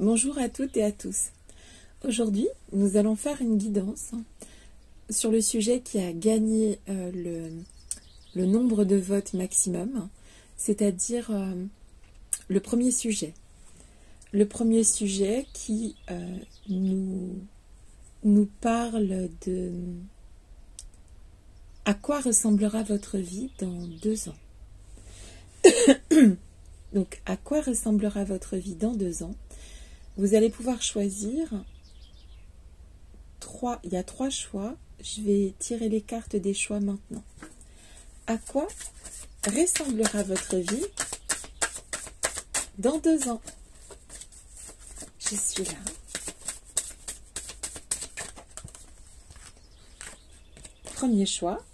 Bonjour à toutes et à tous. Aujourd'hui, nous allons faire une guidance sur le sujet qui a gagné le nombre de votes maximum, c'est-à-dire le premier sujet. Le premier sujet qui nous parle de à quoi ressemblera votre vie dans 2 ans. Donc, à quoi ressemblera votre vie dans 2 ans? Vous allez pouvoir choisir il y a 3 choix. Je vais tirer les cartes des choix maintenant. À quoi ressemblera votre vie dans 2 ans? Je suis là. Premier choix.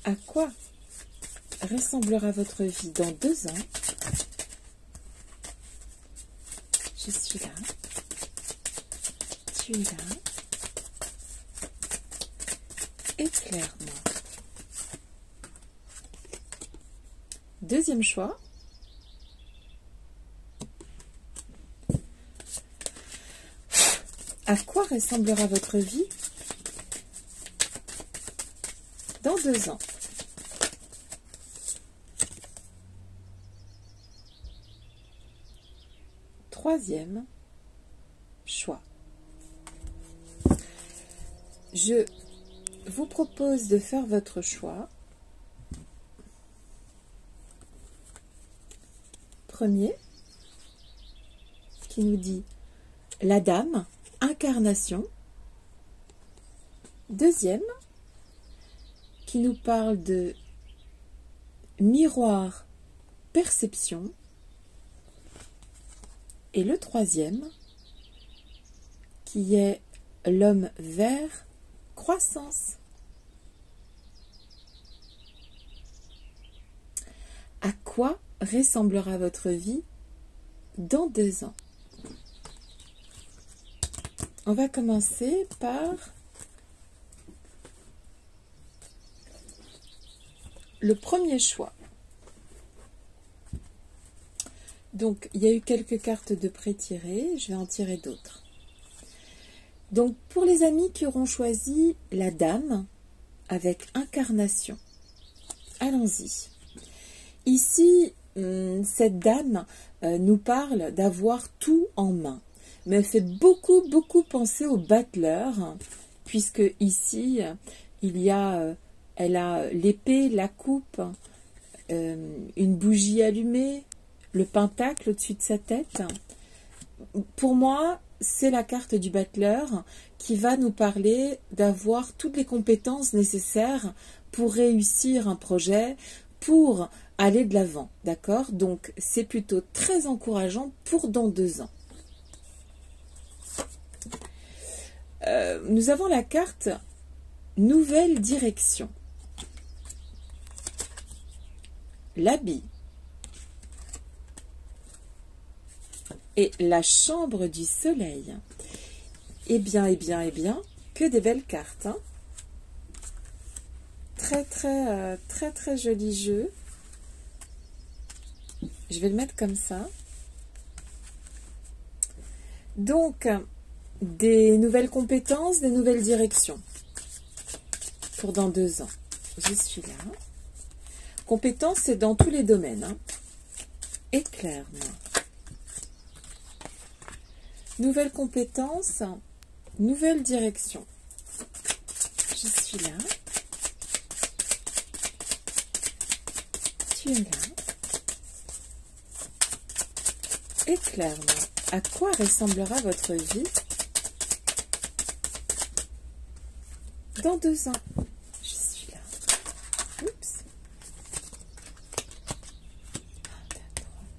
À quoi ressemblera votre vie dans 2 ans? Je suis là. Tu es là. Éclaire-moi. Deuxième choix. À quoi ressemblera votre vie dans 2 ans? Troisième choix. Je vous propose de faire votre choix. Premier, qui nous dit la dame, incarnation. Deuxième, qui nous parle de miroir, perception. Et le troisième, qui est l'homme vert, croissance. À quoi ressemblera votre vie dans 2 ans? On va commencer par le premier choix. Donc, il y a eu quelques cartes de pré-tirées, je vais en tirer d'autres. Donc, pour les amis qui auront choisi la dame avec incarnation, allons-y. Ici, cette dame nous parle d'avoir tout en main, mais elle fait beaucoup penser au battleur, puisque ici, elle a l'épée, la coupe, une bougie allumée, le pentacle au-dessus de sa tête. Pour moi, c'est la carte du battleur qui va nous parler d'avoir toutes les compétences nécessaires pour réussir un projet, pour aller de l'avant, d'accord? Donc, c'est plutôt très encourageant pour dans 2 ans. Nous avons la carte nouvelle direction. L'habit. Et la chambre du soleil. Eh bien, que des belles cartes. Hein, très joli jeu. Je vais le mettre comme ça. Donc, des nouvelles compétences, des nouvelles directions. Pour dans 2 ans. Je suis là. Compétences, c'est dans tous les domaines. Hein. Éclaire-moi. Nouvelles compétences, nouvelle direction. Je suis là. Tu es là. Éclaire-moi. À quoi ressemblera votre vie dans 2 ans? Je suis là. Oups.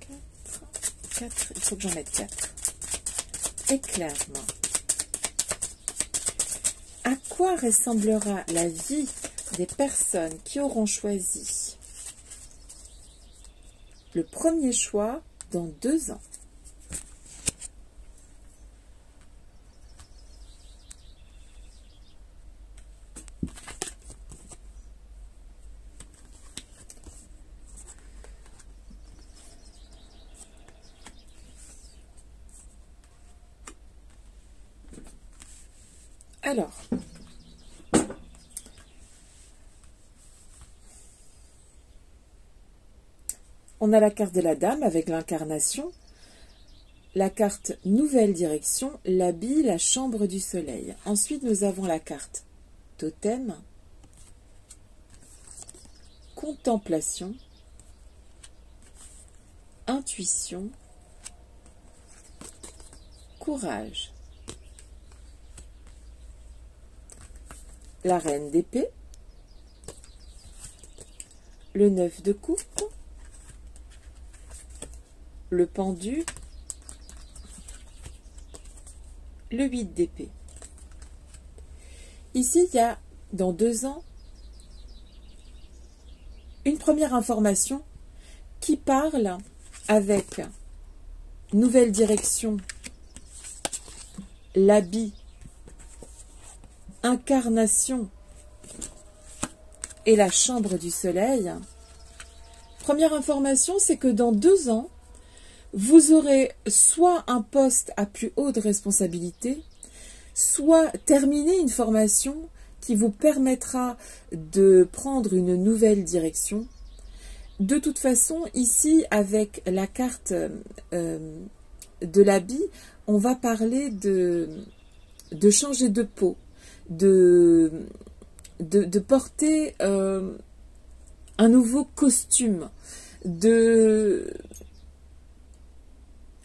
1, 2, 3, 4. Il faut que j'en mette 4. Éclaire-moi. À quoi ressemblera la vie des personnes qui auront choisi le premier choix dans 2 ans? Alors, on a la carte de la dame avec l'incarnation, la carte nouvelle direction, l'habit, la chambre du soleil. Ensuite, nous avons la carte totem, contemplation, intuition, courage. La reine d'épée, le 9 de coupe, le pendu, le 8 d'épée. Ici, il y a, dans 2 ans, une première information qui parle avec nouvelle direction, l'habit, incarnation et la chambre du soleil. Première information, c'est que dans 2 ans, vous aurez soit un poste à plus haute responsabilité, soit terminé une formation qui vous permettra de prendre une nouvelle direction. De toute façon, ici, avec la carte de l'habit, on va parler de changer de peau, de porter un nouveau costume,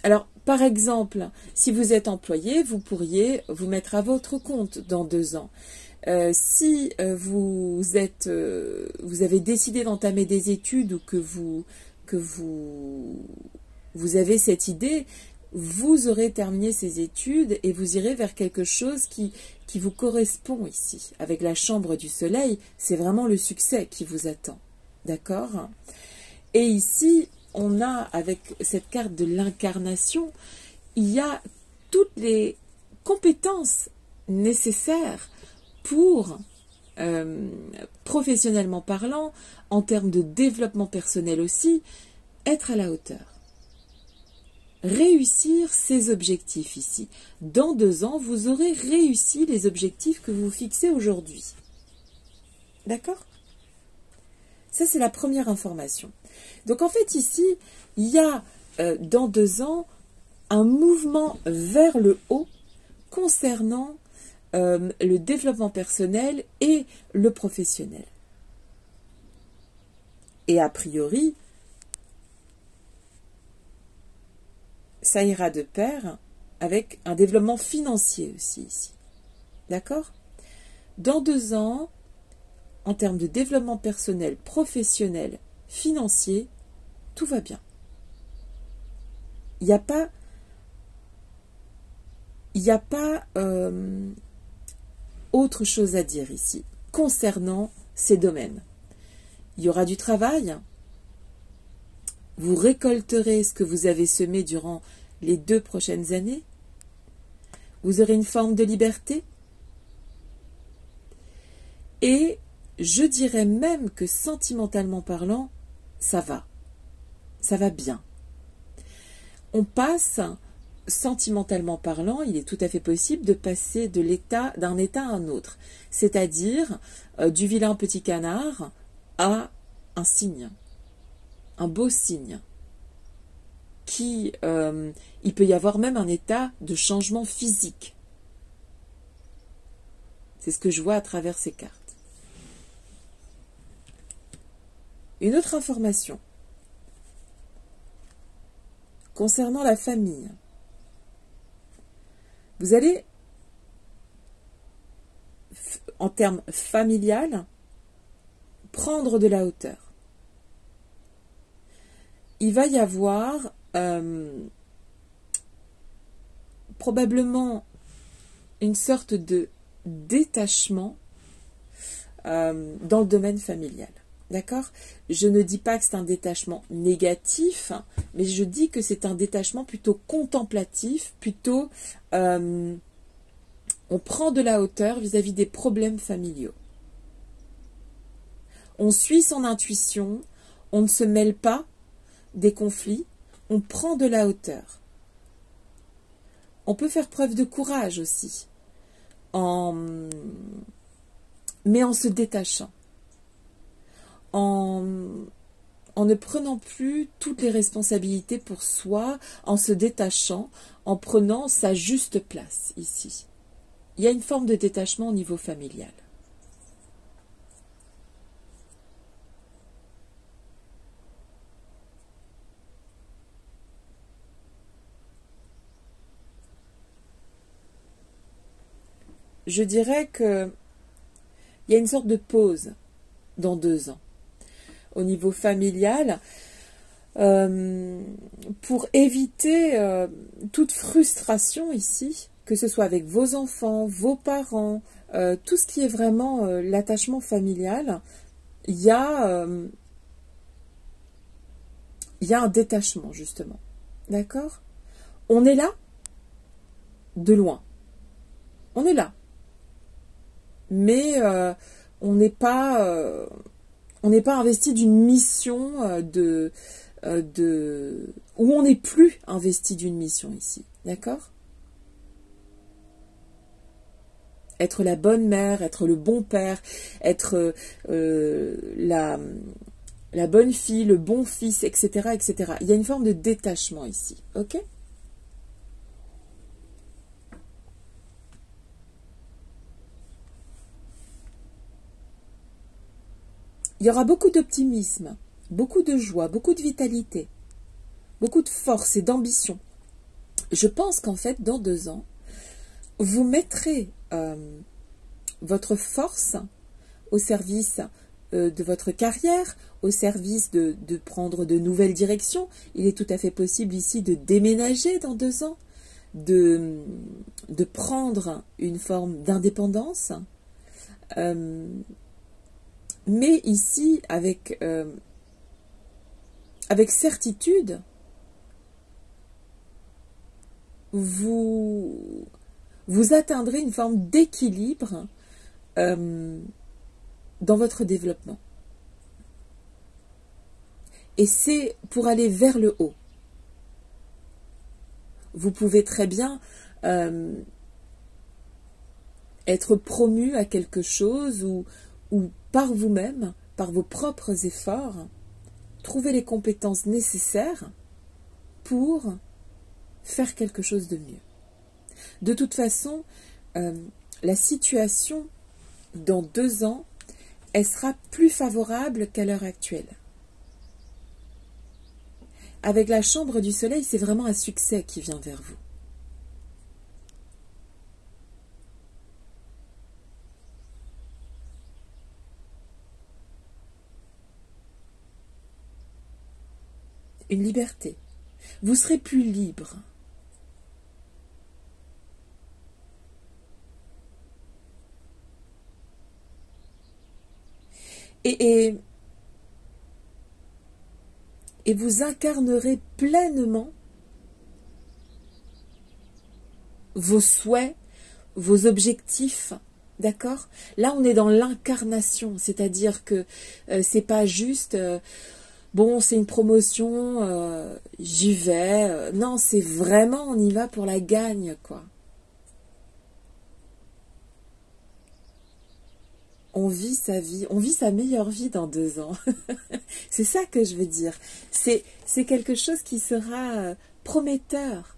Alors, par exemple, si vous êtes employé, vous pourriez vous mettre à votre compte dans 2 ans. Si vous avez décidé d'entamer des études ou que vous avez cette idée, vous aurez terminé ces études et vous irez vers quelque chose qui vous correspond ici. Avec la chambre du soleil, c'est vraiment le succès qui vous attend. D'accord? Et ici, on a, avec cette carte de l'incarnation, il y a toutes les compétences nécessaires pour, professionnellement parlant, en termes de développement personnel aussi, être à la hauteur. Réussir ses objectifs ici. Dans 2 ans, vous aurez réussi les objectifs que vous fixez aujourd'hui. D'accord ? Ça, c'est la première information. Donc, en fait, ici, il y a, dans 2 ans, un mouvement vers le haut concernant le développement personnel et le professionnel. Et a priori, ça ira de pair avec un développement financier aussi ici. D'accord ? Dans 2 ans, en termes de développement personnel, professionnel, financier, tout va bien. Il n'y a pas autre chose à dire ici concernant ces domaines. Il y aura du travail. Vous récolterez ce que vous avez semé durant les 2 prochaines années. Vous aurez une forme de liberté. Et je dirais même que sentimentalement parlant, ça va. Ça va bien. On passe, sentimentalement parlant, il est tout à fait possible de passer d'un état à un autre. C'est-à-dire du vilain petit canard à un cygne. Un beau cygne. Il peut y avoir même un état de changement physique. C'est ce que je vois à travers ces cartes. Une autre information concernant la famille. Vous allez, en termes familial, prendre de la hauteur. Il va y avoir probablement une sorte de détachement dans le domaine familial. D'accord ? Je ne dis pas que c'est un détachement négatif, mais je dis que c'est un détachement plutôt contemplatif, plutôt on prend de la hauteur vis-à-vis des problèmes familiaux. On suit son intuition, on ne se mêle pas des conflits, on prend de la hauteur. On peut faire preuve de courage aussi. en, mais en se détachant, en ne prenant plus toutes les responsabilités pour soi, en se détachant, en prenant sa juste place ici. Il y a une forme de détachement au niveau familial. Je dirais que il y a une sorte de pause dans 2 ans au niveau familial pour éviter toute frustration ici, que ce soit avec vos enfants, vos parents, tout ce qui est vraiment l'attachement familial. Il y a un détachement justement, d'accord? On est là de loin, on est là. Mais on n'est pas investi d'une mission où on n'est plus investi d'une mission ici, d'accord? Être la bonne mère, être le bon père, être la bonne fille, le bon fils, etc., etc. Il y a une forme de détachement ici, ok? Il y aura beaucoup d'optimisme, beaucoup de joie, beaucoup de vitalité, beaucoup de force et d'ambition. Je pense qu'en fait, dans 2 ans, vous mettrez votre force au service de votre carrière, au service de prendre de nouvelles directions. Il est tout à fait possible ici de déménager dans 2 ans, de prendre une forme d'indépendance. Mais ici, avec certitude, vous atteindrez une forme d'équilibre dans votre développement. Et c'est pour aller vers le haut. Vous pouvez très bien être promu à quelque chose ou par vous-même, par vos propres efforts, trouver les compétences nécessaires pour faire quelque chose de mieux. De toute façon, la situation dans 2 ans, elle sera plus favorable qu'à l'heure actuelle. Avec la chambre du soleil, c'est vraiment un succès qui vient vers vous. Une liberté. Vous serez plus libre. Et vous incarnerez pleinement vos souhaits, vos objectifs, d'accord? Là, on est dans l'incarnation, c'est-à-dire que c'est pas juste bon, c'est une promotion, j'y vais. Non, c'est vraiment, on y va pour la gagne, quoi. On vit sa vie, on vit sa meilleure vie dans 2 ans. C'est ça que je veux dire. C'est quelque chose qui sera prometteur.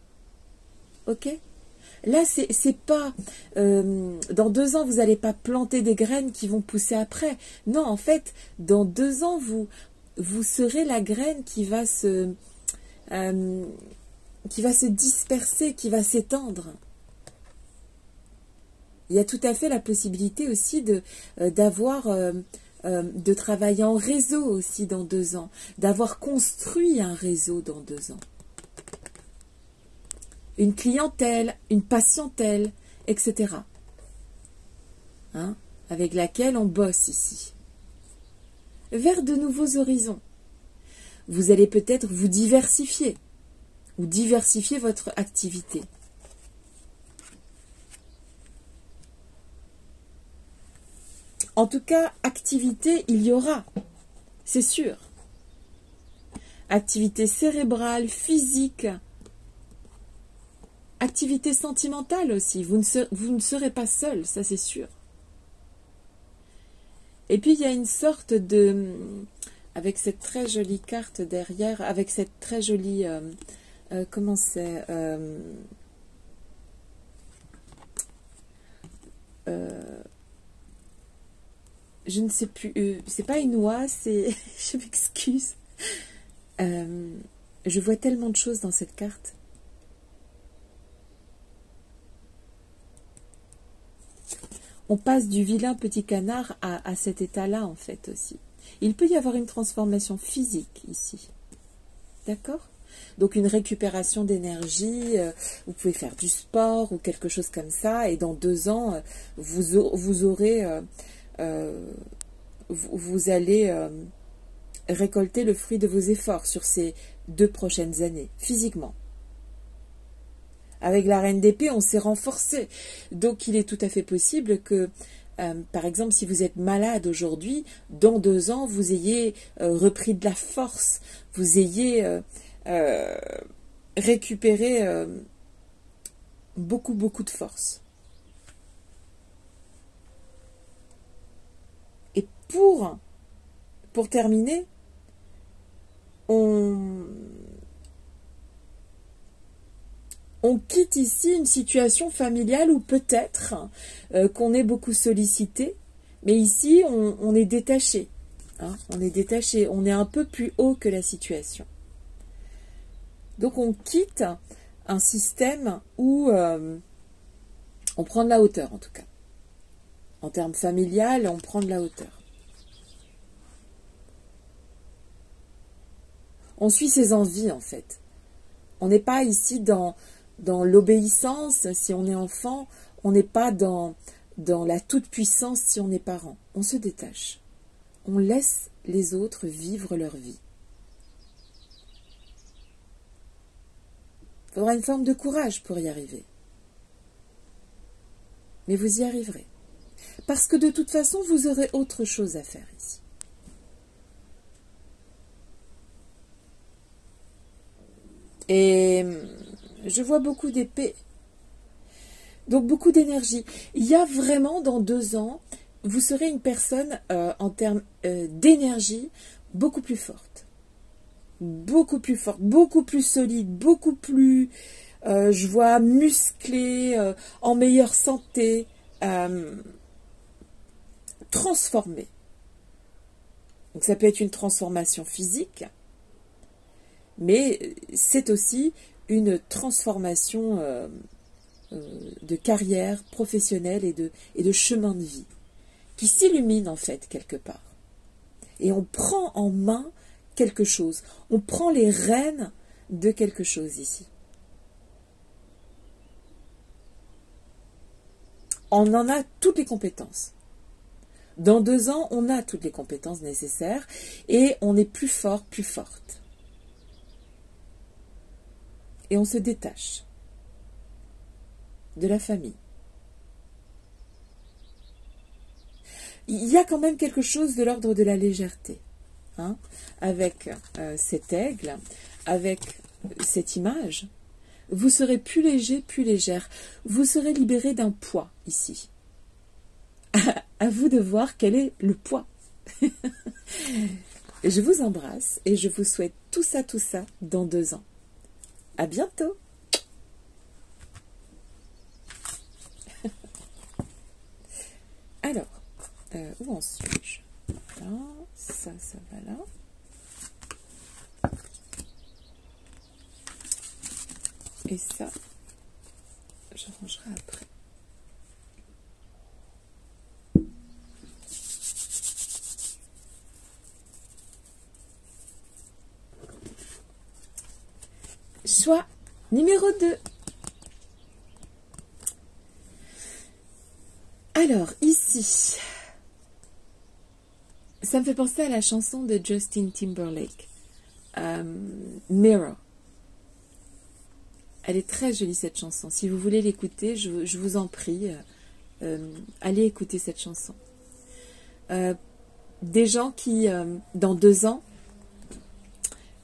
Ok? Là, c'est pas... dans 2 ans, vous n'allez pas planter des graines qui vont pousser après. Non, en fait, dans 2 ans, vous serez la graine qui va se disperser, qui va s'étendre. Il y a tout à fait la possibilité aussi de travailler en réseau aussi dans 2 ans, d'avoir construit un réseau dans 2 ans. Une clientèle, une patientèle, etc. Hein, avec laquelle on bosse ici. Vers de nouveaux horizons. Vous allez peut-être vous diversifier ou diversifier votre activité. En tout cas, activité, il y aura, c'est sûr. Activité cérébrale, physique, Activité sentimentale aussi, vous ne serez pas seul, ça c'est sûr. Et puis il y a une sorte de, avec cette très jolie carte derrière, avec cette très jolie, comment c'est, je ne sais plus, c'est pas une oie, c'est, je m'excuse. Je vois tellement de choses dans cette carte. On passe du vilain petit canard à cet état-là, en fait, aussi. Il peut y avoir une transformation physique, ici. D'accord? Donc, une récupération d'énergie, vous pouvez faire du sport ou quelque chose comme ça, et dans 2 ans, vous aurez... vous allez récolter le fruit de vos efforts sur ces 2 prochaines années, physiquement. Avec la reine d'épée, on s'est renforcé. Donc, il est tout à fait possible que, par exemple, si vous êtes malade aujourd'hui, dans 2 ans, vous ayez repris de la force, vous ayez récupéré beaucoup de force. Et pour terminer, on quitte ici une situation familiale où peut-être qu'on est beaucoup sollicité, mais ici on est détaché. Hein, on est détaché, on est un peu plus haut que la situation. Donc on quitte un système où on prend de la hauteur en tout cas. En termes familial, on prend de la hauteur. On suit ses envies en fait. On n'est pas ici dans l'obéissance si on est enfant, on n'est pas dans la toute-puissance si on est parent. On se détache. On laisse les autres vivre leur vie. Il faudra une forme de courage pour y arriver. Mais vous y arriverez. Parce que de toute façon, vous aurez autre chose à faire ici. Et je vois beaucoup d'épées. Donc beaucoup d'énergie. Il y a vraiment dans 2 ans, vous serez une personne en termes d'énergie beaucoup plus forte. Beaucoup plus forte, beaucoup plus solide, beaucoup plus, je vois, musclée, en meilleure santé, transformée. Donc ça peut être une transformation physique, mais c'est aussi une transformation de carrière professionnelle et de chemin de vie qui s'illumine en fait quelque part. Et on prend en main quelque chose, on prend les rênes de quelque chose ici. On en a toutes les compétences. Dans 2 ans, on a toutes les compétences nécessaires et on est plus fort, plus forte. Et on se détache de la famille. Il y a quand même quelque chose de l'ordre de la légèreté, hein, avec cet aigle, avec cette image. Vous serez plus léger, plus légère. Vous serez libéré d'un poids ici. À vous de voir quel est le poids. Je vous embrasse et je vous souhaite tout ça dans 2 ans. À bientôt. Alors, où en suis-je? Là, ça va là. Et ça, je rangerai après. Choix numéro 2. Alors, ici, ça me fait penser à la chanson de Justin Timberlake, Mirror. Elle est très jolie cette chanson. Si vous voulez l'écouter, je vous en prie, allez écouter cette chanson. Des gens qui, dans 2 ans,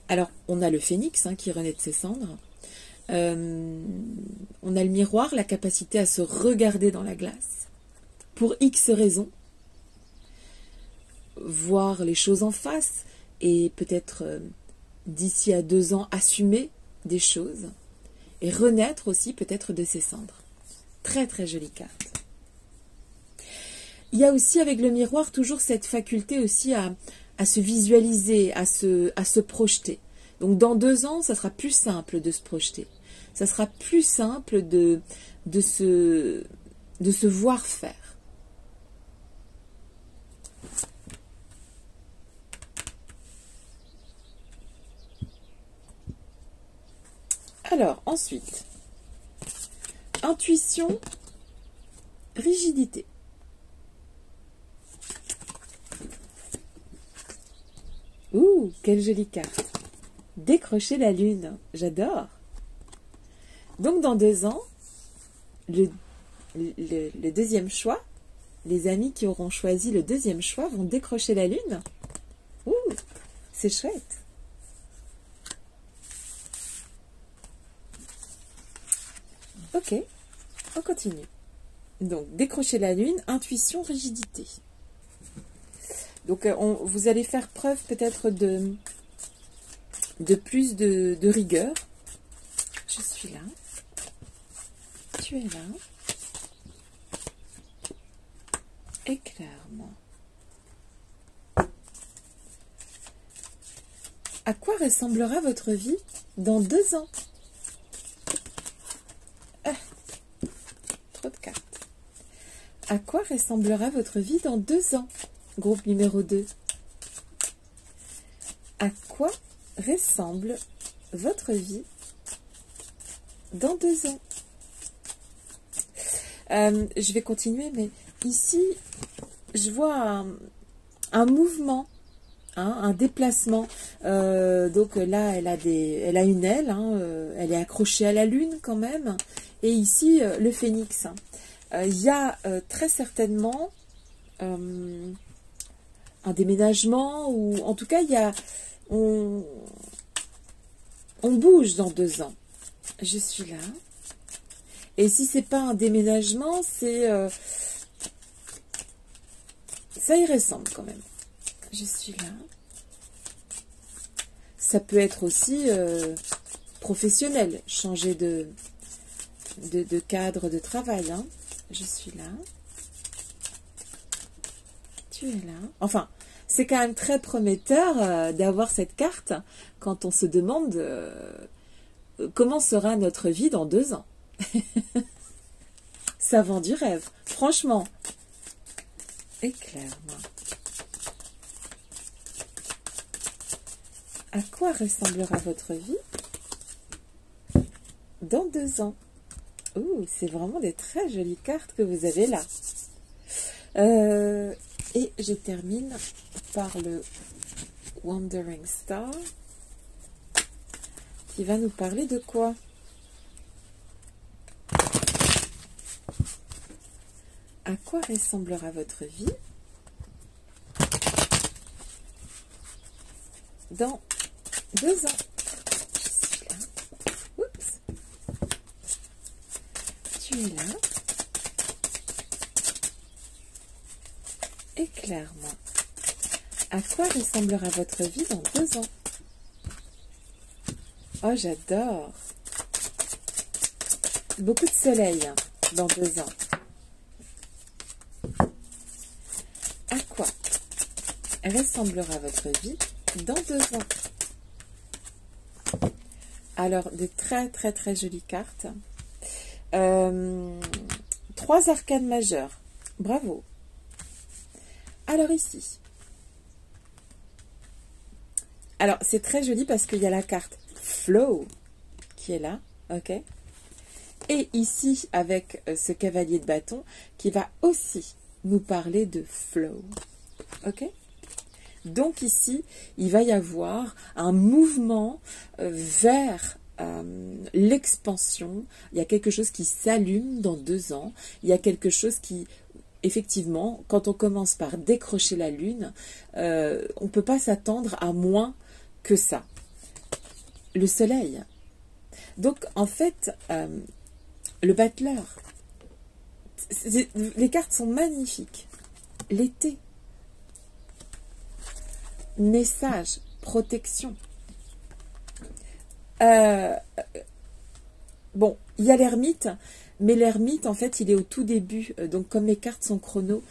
alors on a le phénix qui renaît de ses cendres, On a le miroir, la capacité à se regarder dans la glace, pour X raisons, voir les choses en face, et peut-être d'ici à 2 ans assumer des choses, et renaître aussi peut-être de ses cendres. Très très jolie carte. Il y a aussi avec le miroir toujours cette faculté aussi à se visualiser, à se projeter. Donc dans 2 ans, ça sera plus simple de se projeter. Ça sera plus simple de se voir faire. Alors, ensuite, intuition, rigidité. Ouh, quelle jolie carte. Décrocher la lune, j'adore. Donc dans 2 ans, le deuxième choix, les amis qui auront choisi le deuxième choix vont décrocher la lune. Ouh, c'est chouette. Ok, on continue. Donc, décrocher la lune, intuition, rigidité. Donc, vous allez faire preuve peut-être de plus de rigueur. Je suis là. Tu es là. Éclaire-moi. À quoi ressemblera votre vie dans 2 ans? Trop de cartes. À quoi ressemblera votre vie dans 2 ans? Groupe numéro 2. À quoi ressemble votre vie dans 2 ans? Je vais continuer, mais ici, je vois un mouvement, hein, un déplacement. Donc là, elle a une aile, hein, elle est accrochée à la lune quand même. Et ici, le phénix. Il y a très certainement un déménagement, ou en tout cas, on bouge dans 2 ans. Je suis là. Et si c'est pas un déménagement, ça y ressemble quand même. Je suis là. Ça peut être aussi professionnel, changer de cadre de travail. Hein. Je suis là. Tu es là. Enfin, c'est quand même très prometteur d'avoir cette carte quand on se demande comment sera notre vie dans 2 ans. Ça vend du rêve. Franchement. Éclaire-moi. À quoi ressemblera votre vie dans 2 ans? Ouh, c'est vraiment des très jolies cartes que vous avez là. Et je termine par le Wandering Star, qui va nous parler de quoi? À quoi ressemblera votre vie dans 2 ans? Je suis là. Oups. Tu es là. Éclaire-moi. À quoi ressemblera votre vie dans 2 ans? Oh, j'adore. Beaucoup de soleil dans 2 ans. À quoi ressemblera votre vie dans 2 ans? Alors, de très très très jolies cartes. 3 arcanes majeures. Bravo. Alors ici. Alors, c'est très joli parce qu'il y a la carte Flow qui est là. Ok. Et ici, avec ce cavalier de bâton qui va aussi nous parler de flow. Ok? Donc ici, il va y avoir un mouvement vers l'expansion. Il y a quelque chose qui s'allume dans 2 ans. Il y a quelque chose qui, effectivement, quand on commence par décrocher la lune, on ne peut pas s'attendre à moins que ça. Le soleil. Donc, en fait, le battleur, les cartes sont magnifiques. L'été. Message, protection. Bon, il y a l'ermite, mais l'ermite, en fait, il est au tout début. Donc, comme mes cartes sont chrono.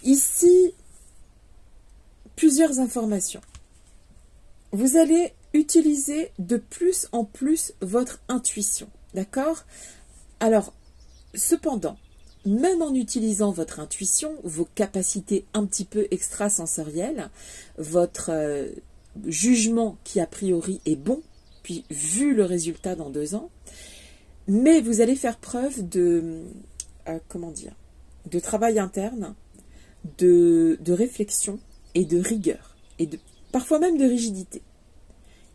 Ici, plusieurs informations. Vous allez utiliser de plus en plus votre intuition. D'accord? Alors, cependant, même en utilisant votre intuition, vos capacités un petit peu extrasensorielles, votre jugement qui a priori est bon, puis vu le résultat dans 2 ans, mais vous allez faire preuve de, comment dire, de travail interne, de réflexion et de rigueur, et parfois même de rigidité.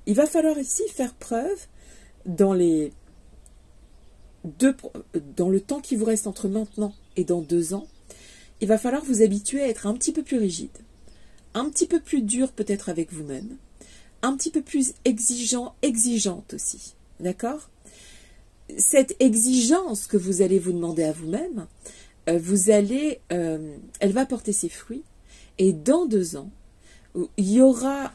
Il va falloir ici faire preuve dans le temps qui vous reste entre maintenant et dans 2 ans, il va falloir vous habituer à être un petit peu plus rigide, un petit peu plus dur peut-être avec vous-même, un petit peu plus exigeante aussi, d'accord? Cette exigence que vous allez vous demander à vous-même, elle va porter ses fruits, et dans 2 ans, il y aura...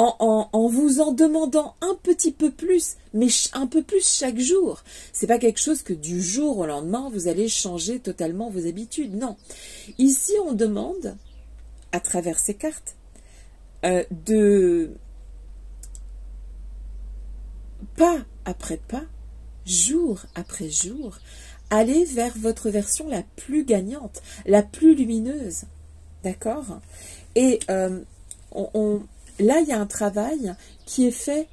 en vous en demandant un petit peu plus, mais un peu plus chaque jour. C'est pas quelque chose que du jour au lendemain, vous allez changer totalement vos habitudes. Non. Ici, on demande, à travers ces cartes, de pas après pas, jour après jour, aller vers votre version la plus gagnante, la plus lumineuse. D'accord? Et là, il y a un travail qui est fait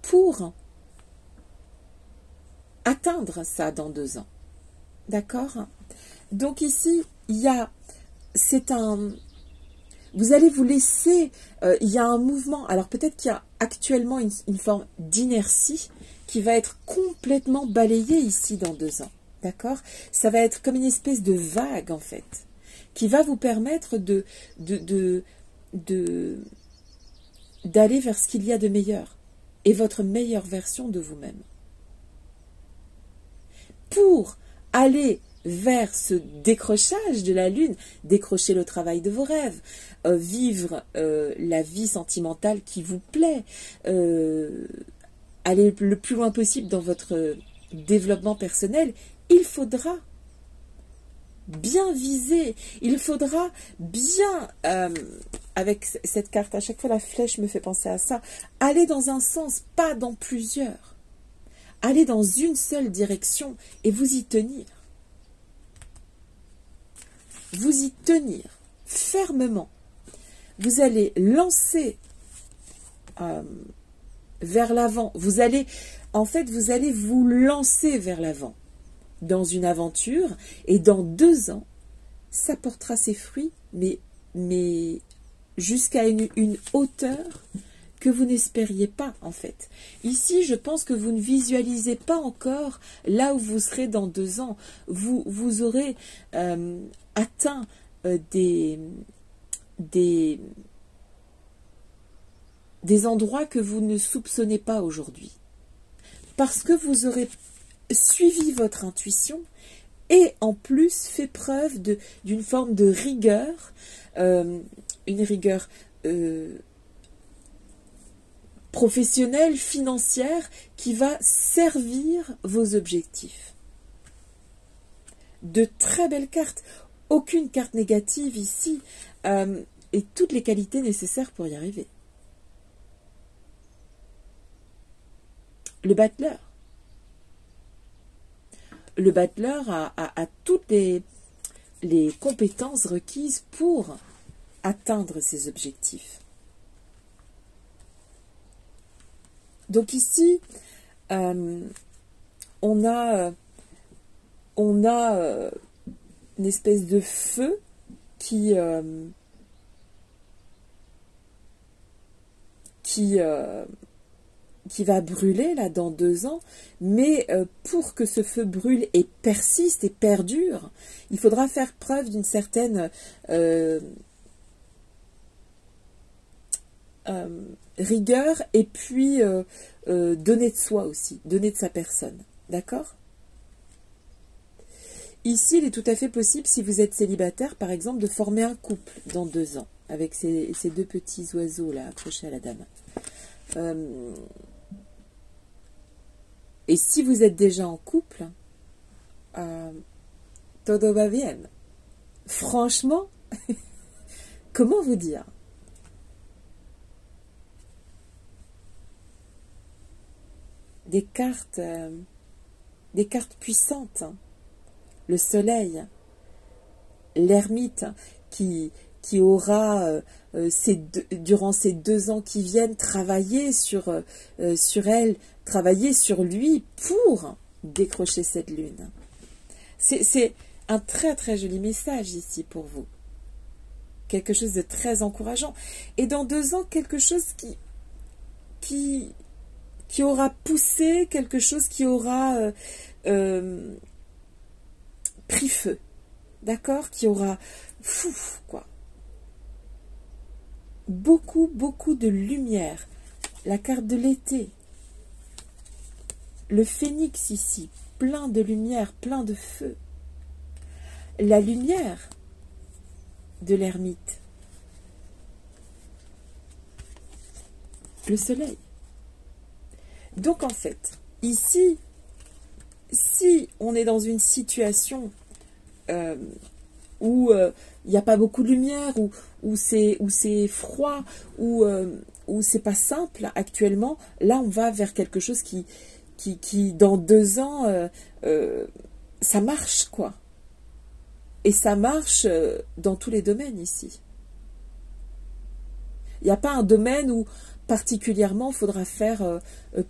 pour atteindre ça dans 2 ans. D'accord? Donc ici, vous allez vous laisser, il y a un mouvement, alors peut-être qu'il y a actuellement une forme d'inertie qui va être complètement balayée ici dans 2 ans. D'accord? Ça va être comme une espèce de vague, en fait, qui va vous permettre d'aller vers ce qu'il y a de meilleur et votre meilleure version de vous-même. Pour aller vers ce décrochage de la lune, décrocher le travail de vos rêves, vivre la vie sentimentale qui vous plaît, aller le plus loin possible dans votre développement personnel, il faudra bien viser, il faudra bien, avec cette carte, à chaque fois la flèche me fait penser à ça, aller dans un sens, pas dans plusieurs. Aller dans une seule direction et vous y tenir. Vous y tenir fermement. Vous allez lancer vers l'avant. Vous allez vous lancer vers l'avant dans une aventure, et dans 2 ans, ça portera ses fruits, mais jusqu'à une hauteur que vous n'espériez pas, en fait. Ici, je pense que vous ne visualisez pas encore là où vous serez dans 2 ans. Vous aurez atteint des endroits que vous ne soupçonnez pas aujourd'hui. Parce que vous aurez suivi votre intuition et en plus fait preuve d'une forme de rigueur, une rigueur professionnelle, financière, qui va servir vos objectifs. De très belles cartes, aucune carte négative ici, et toutes les qualités nécessaires pour y arriver. Le battleur. Le battleur a toutes les compétences requises pour atteindre ses objectifs. Donc ici, on a une espèce de feu qui va brûler là dans 2 ans, mais pour que ce feu brûle et persiste et perdure, il faudra faire preuve d'une certaine rigueur et puis donner de soi aussi, donner de sa personne. D'accord? Ici, il est tout à fait possible, si vous êtes célibataire, par exemple, de former un couple dans 2 ans, avec ces deux petits oiseaux là accrochés à la dame. Et si vous êtes déjà en couple, todo va bien. Franchement, comment vous dire? Des cartes puissantes. Le soleil, l'ermite qui aura durant ces 2 ans qui viennent travailler sur elle, travailler sur lui pour décrocher cette lune. C'est un très très joli message ici pour vous. Quelque chose de très encourageant. Et dans 2 ans, quelque chose qui aura poussé, quelque chose qui aura pris feu, d'accord, qui aura quoi, beaucoup de lumière, la carte de l'été, le phénix ici, plein de lumière, plein de feu, la lumière de l'ermite, le soleil. Donc en fait, ici, si on est dans une situation où il n'y a pas beaucoup de lumière, où c'est froid, où c'est pas simple actuellement, là on va vers quelque chose qui dans 2 ans, ça marche quoi. Et ça marche dans tous les domaines ici. Il n'y a pas un domaine où particulièrement il faudra faire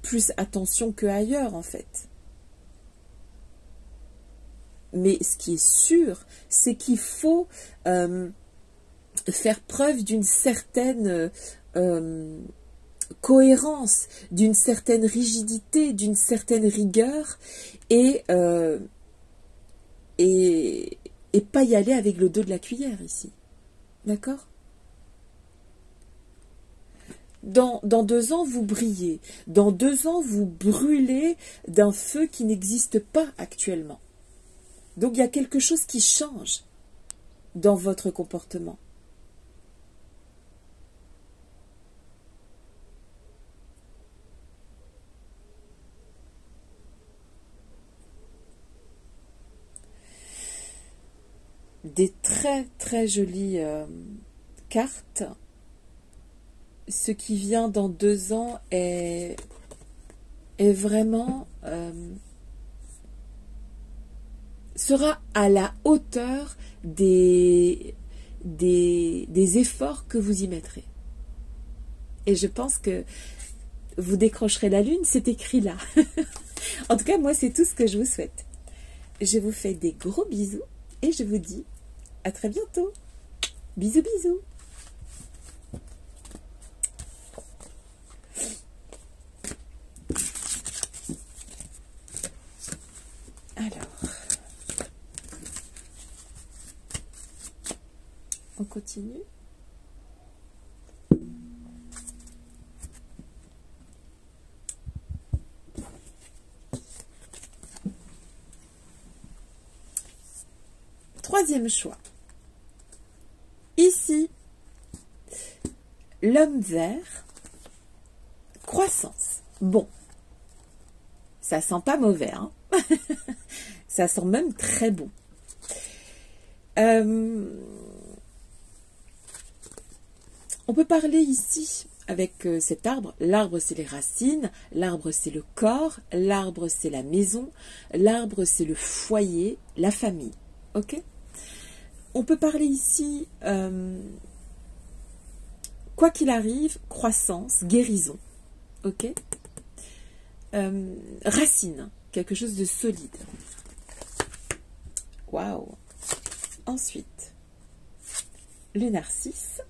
plus attention qu'ailleurs en fait. Mais ce qui est sûr, c'est qu'il faut faire preuve d'une certaine cohérence, d'une certaine rigidité, d'une certaine rigueur et pas y aller avec le dos de la cuillère ici. D'accord ? Dans 2 ans, vous brillez. Dans 2 ans, vous brûlez d'un feu qui n'existe pas actuellement. Donc, il y a quelque chose qui change dans votre comportement. Des très, très jolies cartes. Ce qui vient dans 2 ans est vraiment... sera à la hauteur des efforts que vous y mettrez. Et je pense que vous décrocherez la lune, c'est écrit là. En tout cas, moi, c'est tout ce que je vous souhaite. Je vous fais des gros bisous et je vous dis à très bientôt. Bisous, bisous. Alors, on continue. Troisième choix. Ici, l'homme vert, croissance. Bon, ça sent pas mauvais, hein. Ça sent même très bon. On peut parler ici avec cet arbre. L'arbre, c'est les racines. L'arbre, c'est le corps. L'arbre, c'est la maison. L'arbre, c'est le foyer, la famille. Ok ? On peut parler ici, quoi qu'il arrive, croissance, guérison. Ok ? Racine, quelque chose de solide. Waouh. Ensuite, le narcisse.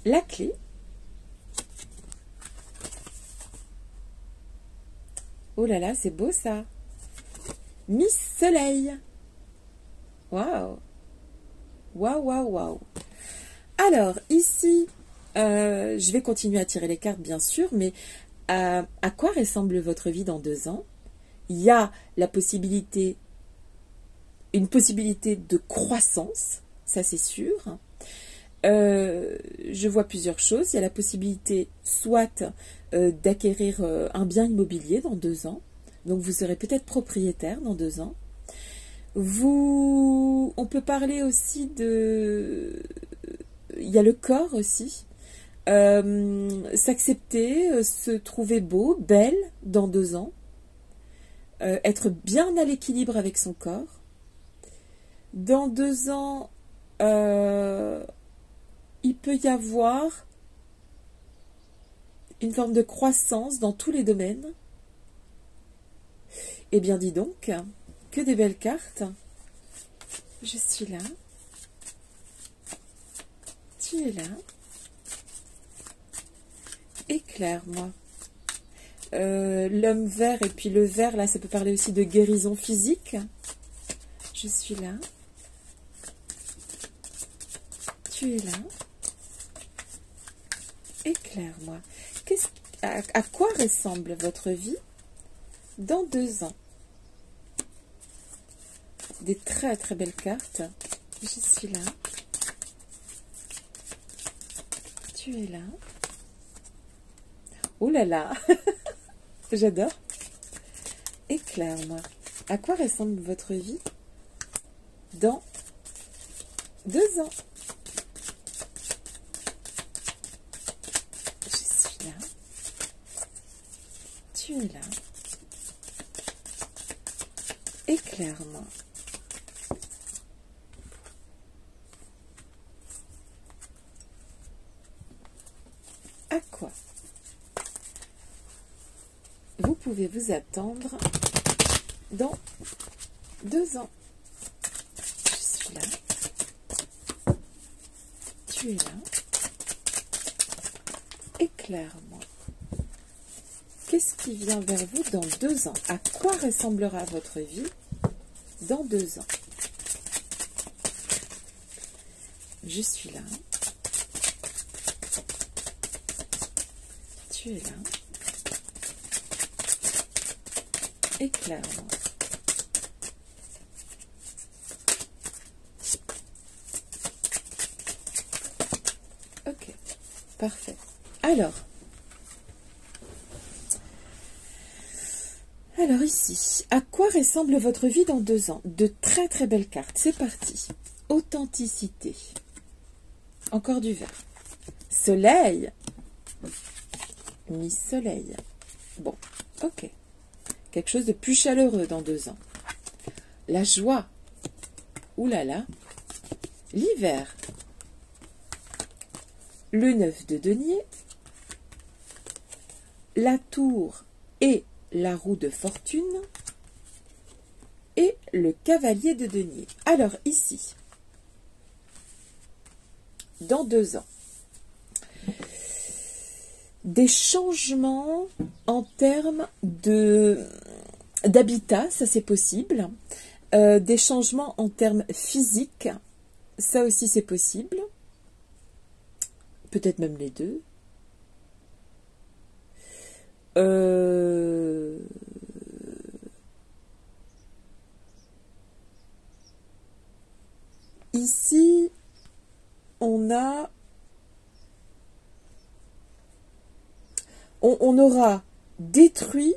La clé. Oh là là, c'est beau ça. Miss Soleil. Waouh. Waouh, waouh, waouh. Alors, ici, je vais continuer à tirer les cartes, bien sûr, mais à quoi ressemble votre vie dans 2 ans? Il y a la possibilité, une possibilité de croissance, ça c'est sûr. Je vois plusieurs choses. Il y a la possibilité soit d'acquérir un bien immobilier dans 2 ans. Donc vous serez peut-être propriétaire dans 2 ans. On peut parler aussi de... Il y a le corps aussi. S'accepter, se trouver beau, belle dans 2 ans. Être bien à l'équilibre avec son corps. Dans 2 ans, il peut y avoir une forme de croissance dans tous les domaines. Eh bien, dis donc, que des belles cartes. Je suis là. Tu es là. Éclaire-moi. L'homme vert et puis le vert, là, ça peut parler aussi de guérison physique. Je suis là. Tu es là. Éclaire-moi. À quoi ressemble votre vie dans 2 ans? Des très très belles cartes. Je suis là. Tu es là. Oh là là. J'adore. Éclaire-moi. À quoi ressemble votre vie dans 2 ans? Je suis là. Tu es là. Éclaire-moi. À quoi vous pouvez vous attendre dans 2 ans? Je suis là. Tu es là. Éclaire-moi. Qu'est-ce qui vient vers vous dans 2 ans? À quoi ressemblera votre vie dans 2 ans? Je suis là. Tu es là. Éclaire-moi. Ok, parfait. Alors ici, à quoi ressemble votre vie dans 2 ans? De très très belles cartes. C'est parti. Authenticité. Encore du vert. Soleil. Miss Soleil. Bon, ok. Quelque chose de plus chaleureux dans 2 ans. La joie. Ouh là là. L'hiver. Le 9 de denier. La tour et la roue de fortune. Et le cavalier de denier. Alors ici, dans 2 ans, des changements en termes d'habitat, ça c'est possible. Des changements en termes physiques, ça aussi c'est possible. Peut-être même les deux. Ici, on aura détruit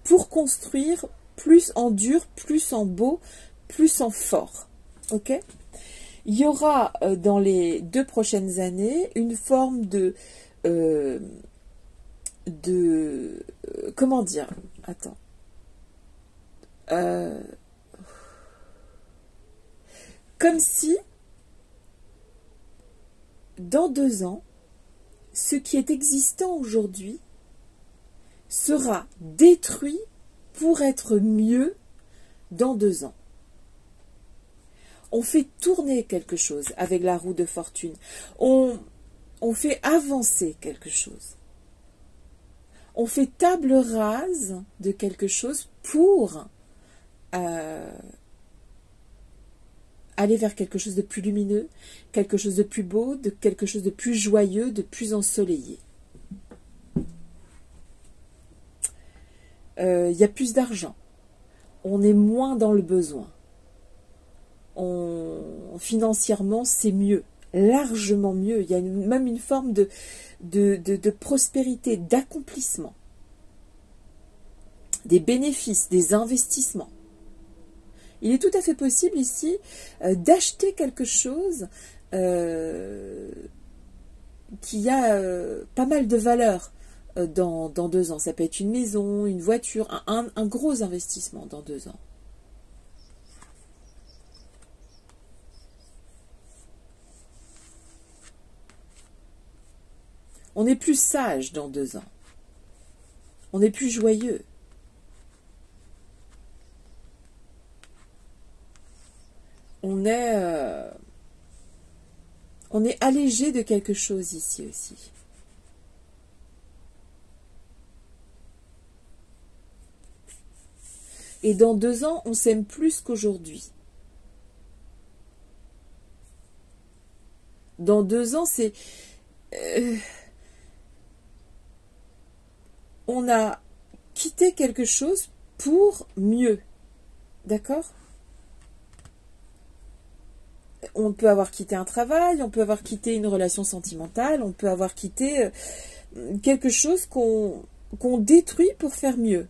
pour construire plus en dur, plus en beau, plus en fort. Ok ? Il y aura dans les 2 prochaines années une forme comment dire? Attends. Comme si, dans 2 ans, ce qui est existant aujourd'hui sera détruit pour être mieux dans 2 ans. On fait tourner quelque chose avec la roue de fortune. On fait avancer quelque chose. On fait table rase de quelque chose pour aller vers quelque chose de plus lumineux, quelque chose de plus beau, de quelque chose de plus joyeux, de plus ensoleillé. Il y a plus d'argent. On est moins dans le besoin. Financièrement, c'est mieux, largement mieux. Il y a même une forme de prospérité, d'accomplissement, des bénéfices, des investissements. Il est tout à fait possible ici d'acheter quelque chose qui a pas mal de valeur dans 2 ans. Ça peut être une maison, une voiture, un gros investissement dans 2 ans. On est plus sage dans 2 ans. On est plus joyeux. On est allégé de quelque chose ici aussi. Et dans 2 ans, on s'aime plus qu'aujourd'hui. Dans 2 ans, c'est... on a quitté quelque chose pour mieux. D'accord ? On peut avoir quitté un travail, on peut avoir quitté une relation sentimentale, on peut avoir quitté quelque chose qu'on détruit pour faire mieux.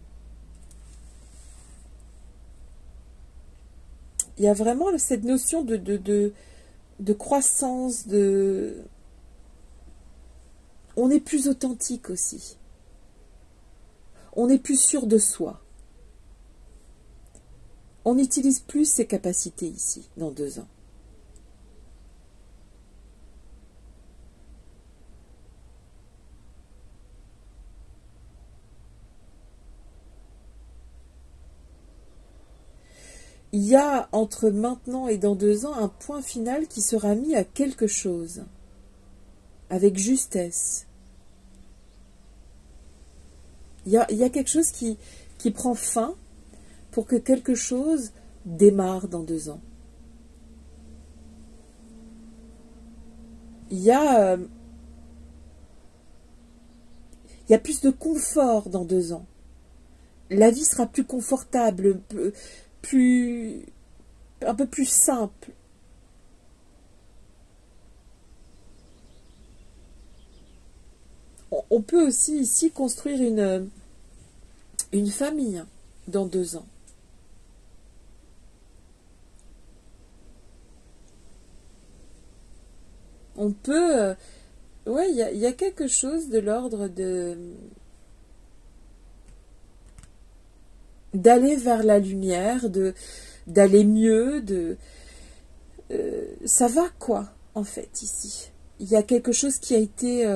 Il y a vraiment cette notion de croissance, on est plus authentique aussi. On est plus sûr de soi. On n'utilise plus ses capacités ici, dans 2 ans. Il y a entre maintenant et dans 2 ans un point final qui sera mis à quelque chose, avec justesse. Il y a quelque chose qui prend fin pour que quelque chose démarre dans 2 ans. Il y a plus de confort dans 2 ans. La vie sera plus confortable, un peu plus simple. On peut aussi ici construire une famille dans 2 ans. On peut... ouais, il y a quelque chose de l'ordre d'aller vers la lumière, d'aller mieux, ça va quoi, en fait, ici. Il y a quelque chose qui a été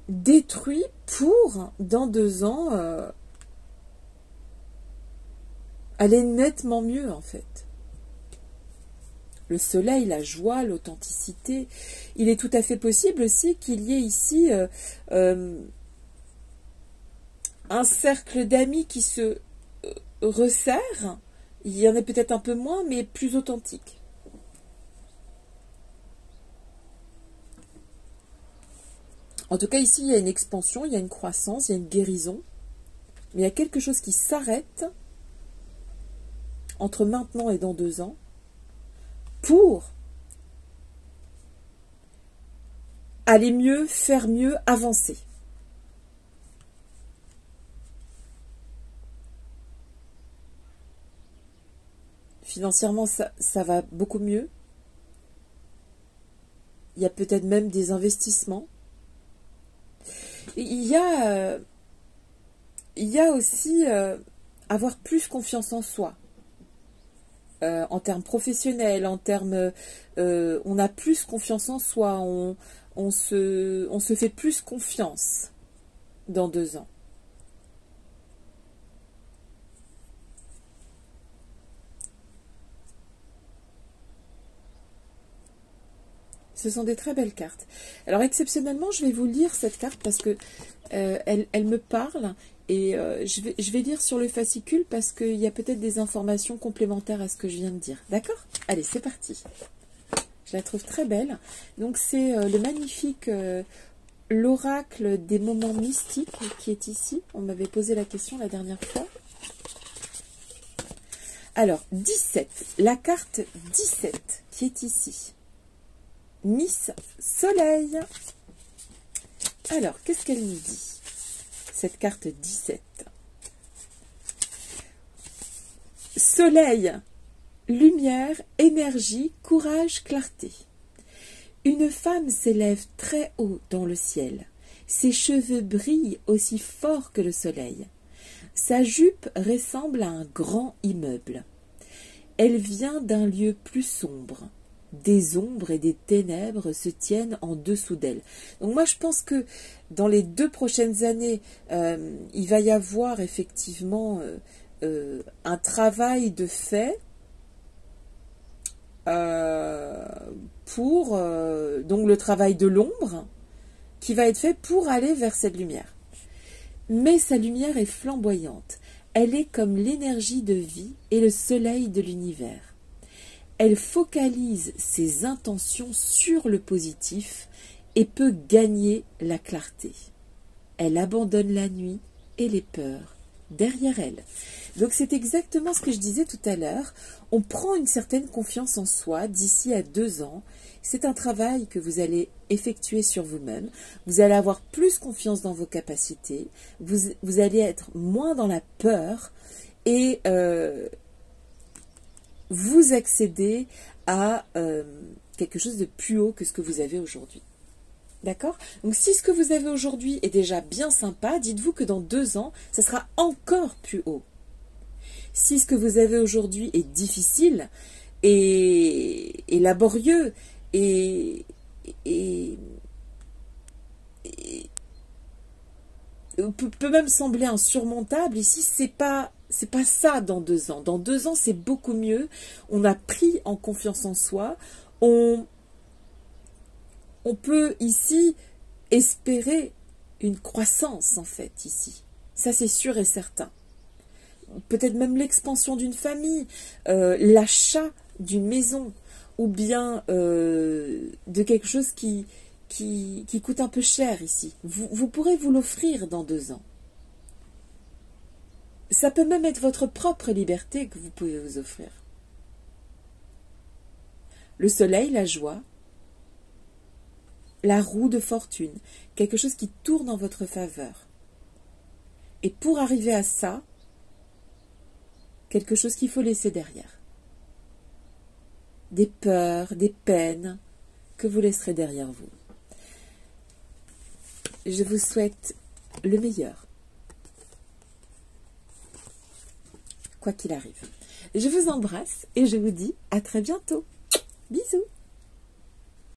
détruit pour, dans 2 ans, aller nettement mieux, en fait. Le soleil, la joie, l'authenticité. Il est tout à fait possible aussi qu'il y ait ici un cercle d'amis qui se resserre. Il y en a peut-être un peu moins, mais plus authentique. En tout cas, ici, il y a une expansion, il y a une croissance, il y a une guérison. Mais il y a quelque chose qui s'arrête entre maintenant et dans 2 ans pour aller mieux, faire mieux, avancer. Financièrement, ça va beaucoup mieux. Il y a peut-être même des investissements. Il y a aussi avoir plus confiance en soi. En termes professionnels, en termes... on a plus confiance en soi, on se fait plus confiance dans 2 ans. Ce sont des très belles cartes. Alors exceptionnellement, je vais vous lire cette carte parce que elle me parle et je vais lire sur le fascicule parce qu'il y a peut-être des informations complémentaires à ce que je viens de dire. D'accord? Allez, c'est parti. Je la trouve très belle. Donc c'est le magnifique l'oracle des moments mystiques qui est ici. On m'avait posé la question la dernière fois. Alors, 17, la carte 17 qui est ici. Miss Soleil. Alors, qu'est-ce qu'elle nous dit, cette carte 17? Soleil, lumière, énergie, courage, clarté. Une femme s'élève très haut dans le ciel. Ses cheveux brillent aussi fort que le soleil. Sa jupe ressemble à un grand immeuble. Elle vient d'un lieu plus sombre. Des ombres et des ténèbres se tiennent en dessous d'elle. Donc moi je pense que dans les 2 prochaines années, il va y avoir effectivement un travail de fait pour donc le travail de l'ombre qui va être fait pour aller vers cette lumière. Mais sa lumière est flamboyante. Elle est comme l'énergie de vie et le soleil de l'univers. Elle focalise ses intentions sur le positif et peut gagner la clarté. Elle abandonne la nuit et les peurs derrière elle. Donc c'est exactement ce que je disais tout à l'heure. On prend une certaine confiance en soi d'ici à 2 ans. C'est un travail que vous allez effectuer sur vous-même. Vous allez avoir plus confiance dans vos capacités. Vous allez être moins dans la peur et vous accédez à quelque chose de plus haut que ce que vous avez aujourd'hui. D'accord? Donc si ce que vous avez aujourd'hui est déjà bien sympa, dites-vous que dans 2 ans, ça sera encore plus haut. Si ce que vous avez aujourd'hui est difficile et laborieux et peut même sembler insurmontable, ici c'est pas ça dans 2 ans. Dans 2 ans, c'est beaucoup mieux. On a pris en confiance en soi. On peut ici espérer une croissance, en fait, ici. Ça, c'est sûr et certain. Peut-être même l'expansion d'une famille, l'achat d'une maison, ou bien de quelque chose qui coûte un peu cher ici. Vous pourrez vous l'offrir dans 2 ans. Ça peut même être votre propre liberté que vous pouvez vous offrir. Le soleil, la joie, la roue de fortune, quelque chose qui tourne en votre faveur. Et pour arriver à ça, quelque chose qu'il faut laisser derrière. Des peurs, des peines que vous laisserez derrière vous. Je vous souhaite le meilleur, quoi qu'il arrive. Je vous embrasse et je vous dis à très bientôt. Bisous.